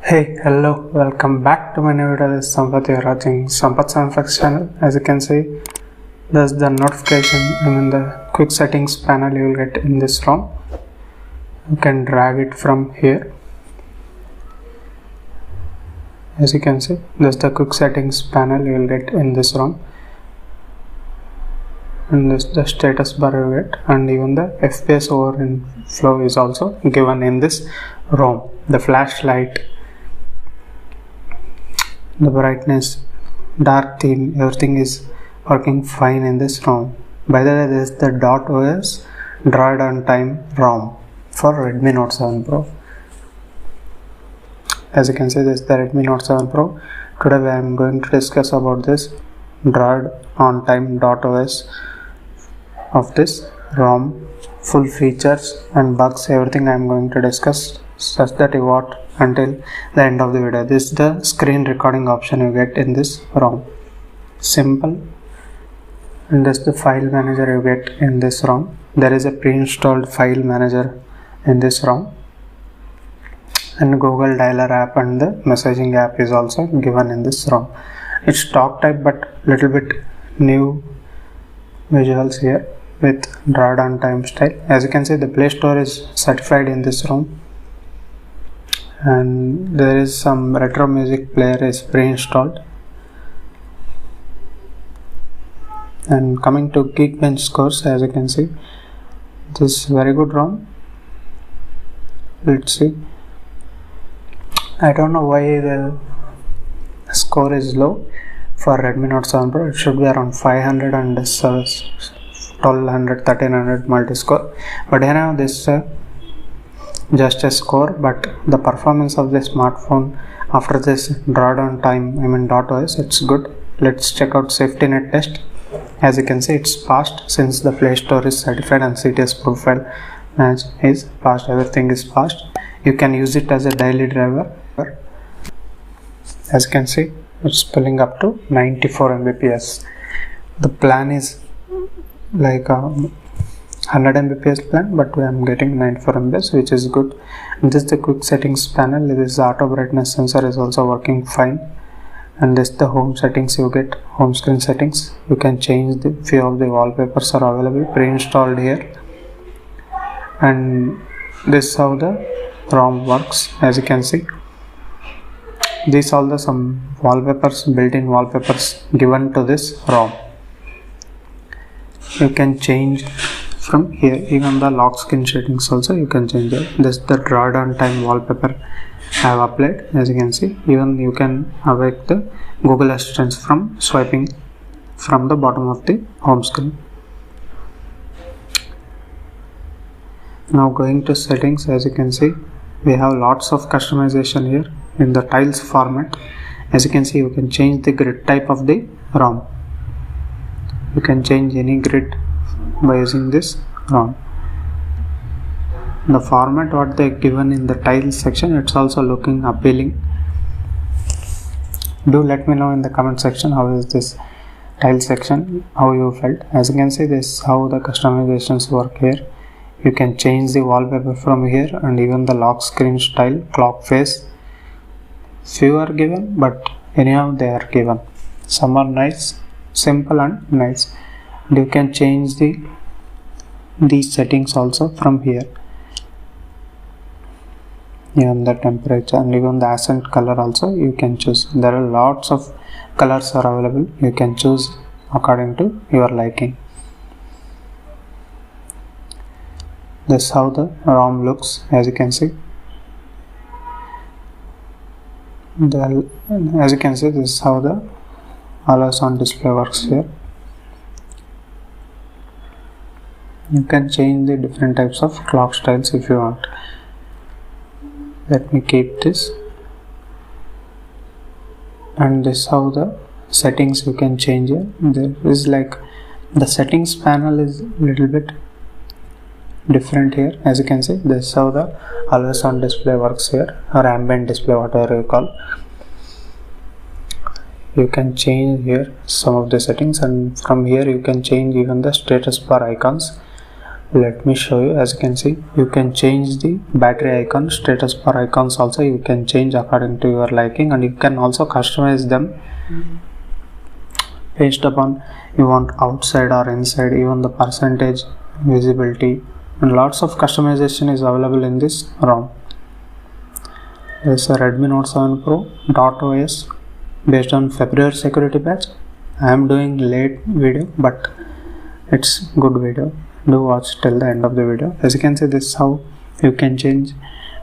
Hey, hello, welcome back to my new video. This is Sampath. You're watching Sampath Soundfacts channel. As you can see, there's the notification. The quick settings panel you will get in this ROM. You can drag it from here. As you can see, there's the quick settings panel you will get in this ROM. And this the status bar you get, and even the FPS overflow is also given in this ROM. The flashlight, the brightness, dark theme, everything is working fine in this ROM. By the way, this is the .os Droid on Time ROM for Redmi Note 7 Pro. As you can see, this is the Redmi Note 7 Pro. Today I am going to discuss about this Droid on Time .os of this ROM, full features and bugs, everything I am going to discuss, such that you watch until the end of the video. This is the screen recording option you get in this ROM. Simple. And this is the file manager you get in this ROM. There is a pre-installed file manager in this ROM, and Google Dialer app and the messaging app is also given in this ROM. It's stock type but little bit new visuals here with Droid on Time style. As you can see, the Play Store is certified in this ROM, and there is some retro music player is pre-installed. And coming to Geekbench scores, as you can see, this is very good ROM. Let's see. I don't know why the score is low for Redmi Note 7 Pro. It should be around 500 and 1200, 1300 multi-score. But anyhow, this just a score, but the performance of the smartphone after this Droid on Time .os, it's good. Let's check out safety net test. As you can see, it's passed since the Play Store is certified and CTS profile match is passed. Everything is passed. You can use it as a daily driver. As you can see, it's pulling up to 94 Mbps. The plan is like 100 Mbps plan, but I am getting 94 Mbps, which is good. And this is the quick settings panel. This auto brightness sensor is also working fine. And this is the home settings you get, home screen settings. You can change the few of the wallpapers are available pre-installed here. And this is how the ROM works. As you can see, these are the some wallpapers, built-in wallpapers given to this ROM. You can change from here. Even the lock screen settings also you can change it. This is the Droid on Time wallpaper I have applied. As you can see, even you can awake the Google Assistant from swiping from the bottom of the home screen. Now going to settings, as you can see, we have lots of customization here in the tiles format. As you can see, you can change the grid type of the ROM. You can change any grid by using this ROM. The format what they given in the tiles section, it's also looking appealing. Do let me know in the comment section how is this tile section, how you felt. As you can see, this is how the customizations work here. You can change the wallpaper from here, and even the lock screen style, clock face. Few are given, but anyhow they are given. Some are nice, simple and nice. And you can change these settings also from here. Even the temperature and even the accent color also you can choose. There are lots of colors are available. You can choose according to your liking. This is how the ROM looks. As you can see, this is how the always on display works here. You can change the different types of clock styles if you want. Let me keep this. And this is how the settings you can change here. There is like the settings panel is little bit different here. As you can see, this is how the always on display works here, or ambient display, whatever you call. You can change here some of the settings, and from here you can change even the status bar icons. let me show you. As you can see, you can change the battery icon, status bar icons also you can change according to your liking, and you can also customize them based upon you want outside or inside, even the percentage, visibility, and lots of customization is available in this ROM. This is a Redmi Note 7 Pro .os based on February security patch. I am doing late video, but it's good video. Do watch till the end of the video. As you can see, this is how you can change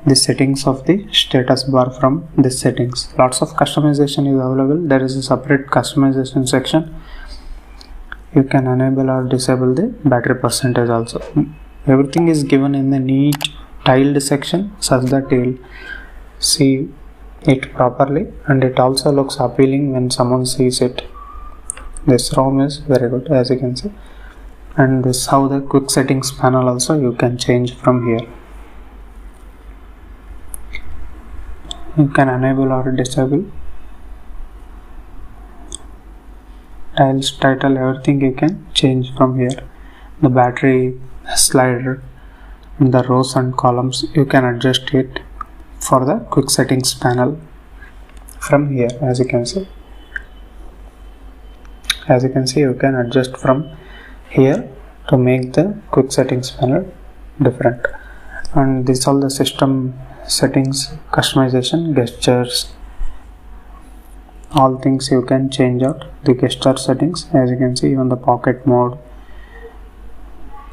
the settings of the status bar from this settings. Lots of customization is available. There is a separate customization section. You can enable or disable the battery percentage also. Everything is given in the neat tiled section such that you will see it properly, and it also looks appealing when someone sees it. This ROM is very good, as you can see. And this is how the quick settings panel also you can change from here. You can enable or disable tiles, title, everything you can change from here. The battery slider, the rows and columns, you can adjust it for the quick settings panel from here. As you can see, you can adjust from here to make the quick settings panel different. And this all the system settings, customization, gestures, all things you can change out. The gesture settings, as you can see, even the pocket mode,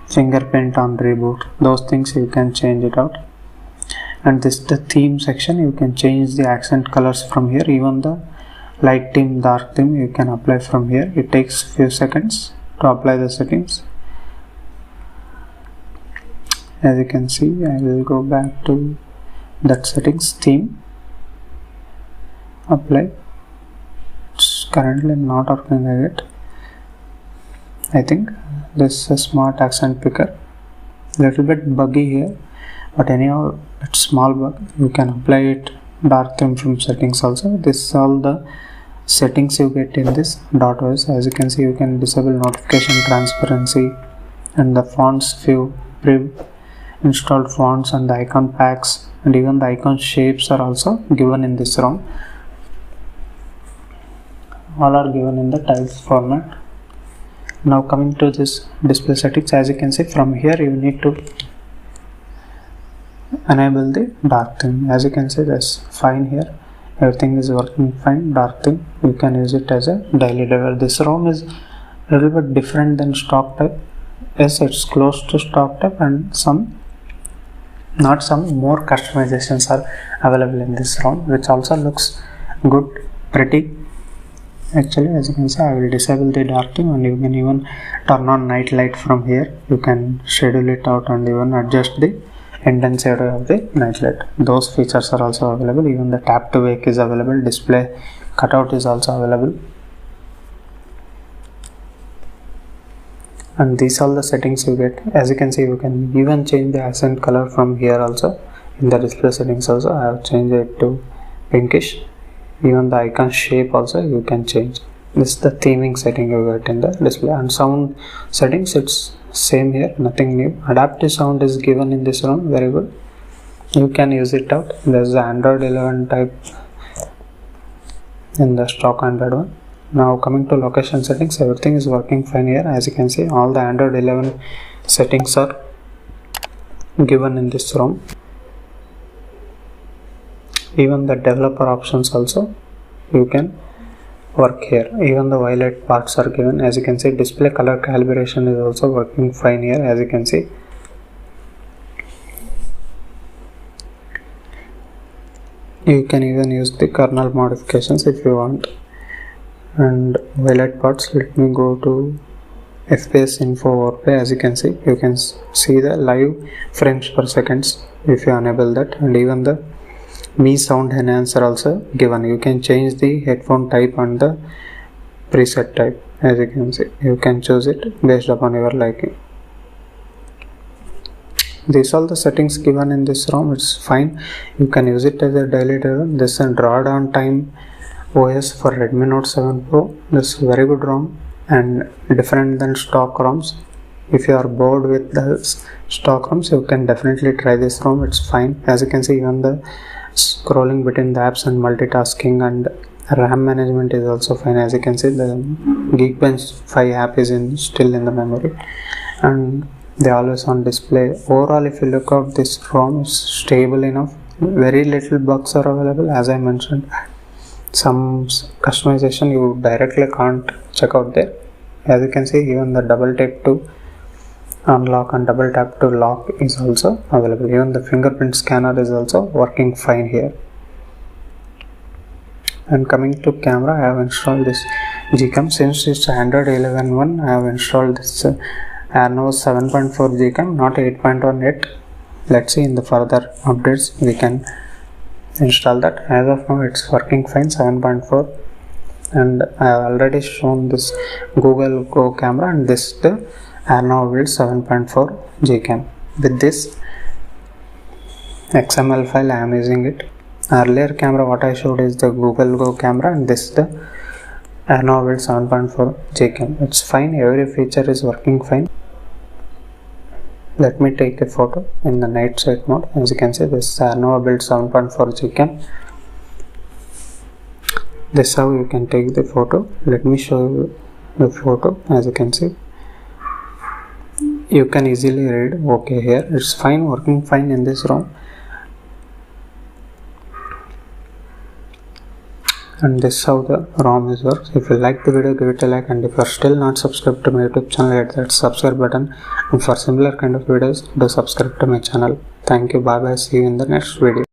fingerprint on reboot, those things you can change it out. And this the theme section, you can change the accent colors from here. Even the light theme, dark theme, you can apply from here. It takes few seconds to apply the settings. As you can see, I will go back to that settings, theme, apply. It's currently not working yet. I think this is a smart accent picker, little bit buggy here, but anyhow it's small bug. You can apply it dark theme from settings also. This is all the settings you get in this .os. As you can see, you can disable notification transparency and the fonts, few pre-installed fonts and the icon packs, and even the icon shapes are also given in this ROM. All are given in the tiles format. Now coming to this display settings, as you can see, from here you need to enable the dark theme. As you can see, that's fine here. Everything is working fine. Dark theme, you can use it as a daily driver. This ROM is a little bit different than stock type. Yes, it's close to stock type, and more customizations are available in this ROM, which also looks good, pretty. Actually, as you can see, I will disable the dark theme, and you can even turn on night light from here. You can schedule it out and even adjust the intensity of the night light. Those features are also available. Even the tap to wake is available. Display cutout is also available. And these are the settings you get. As you can see, you can even change the accent color from here also. In the display settings also, I have changed it to pinkish. Even the icon shape also you can change. This is the theming setting you get in the display. And sound settings, it's same here, nothing new. Adaptive sound is given in this ROM, very good. You can use it out. There's the Android 11 type in the stock Android one. Now coming to location settings, everything is working fine here. As you can see, all the Android 11 settings are given in this ROM. Even the developer options also you can work here. Even the violet parts are given. As you can see, display color calibration is also working fine here. As you can see, you can even use the kernel modifications if you want. And violet parts, let me go to FPS info overlay. As you can see the live frames per seconds if you enable that. And even the Mi sound enhancer also given. You can change the headphone type and the preset type. As you can see, you can choose it based upon your liking. These are the settings given in this ROM. It's fine. You can use it as a daily driver. This is a drawdown time OS for Redmi Note 7 Pro. This is very good ROM and different than stock ROMs. if you are bored with the stock ROMs, you can definitely try this ROM. It's fine. As you can see, even the scrolling between the apps and multitasking and RAM management is also fine. As you can see, the Geekbench 5 app is still in the memory, and they always on display. Overall, if you look out, this ROM is stable enough. Very little bugs are available. As I mentioned, some customization you directly can't check out there. As you can see, even the double tap to unlock and double tap to lock is also available. Even the fingerprint scanner is also working fine here. And coming to camera, I have installed this Gcam. Since it's Android 11.1, I have installed this Arnovo 7.4 Gcam, not 8.1 yet. Let's see in the further updates we can install that. As of now, it's working fine, 7.4. And I have already shown this Google Go camera, and this the Arnovo build 7.4 Gcam. With this XML file, I am using it. Earlier camera what I showed is the Google Go camera, and this the Arnovo build 7.4 Gcam. It's fine. Every feature is working fine. Let me take a photo in the night sight mode. As you can see, this Arnovo build 7.4 Gcam. This is how you can take the photo. Let me show you the photo. As you can see, you can easily read okay here. It's fine, working fine in this ROM. And this is how the ROM is works. If you like the video, give it a like, and if you are still not subscribed to my YouTube channel, hit that subscribe button, and for similar kind of videos, do subscribe to my channel. Thank you. Bye bye. See you in the next video.